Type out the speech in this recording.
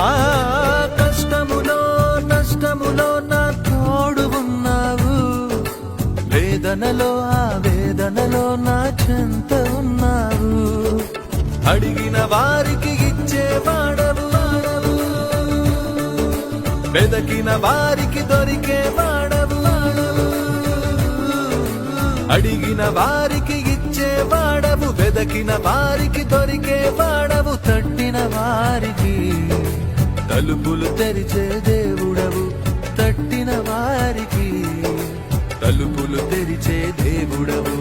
ఆ కష్టములో నష్టములో నా తోడు ఉన్నావు, వేదనలో వేదనలో నా చెంత ఉన్నావు. అడిగిన వారికి ఇచ్చేవాడవు, వెదకిన వారికి దొరికేవాడవు. అడిగిన వారికి ఇచ్చేవాడవు, వెదకిన వారికి దొరికేవాడవు. తట్టిన వారికి తలుపులు తెరిచే దేవుడవు, తట్టిన వారికి తలుపులు తెరిచే దేవుడవు.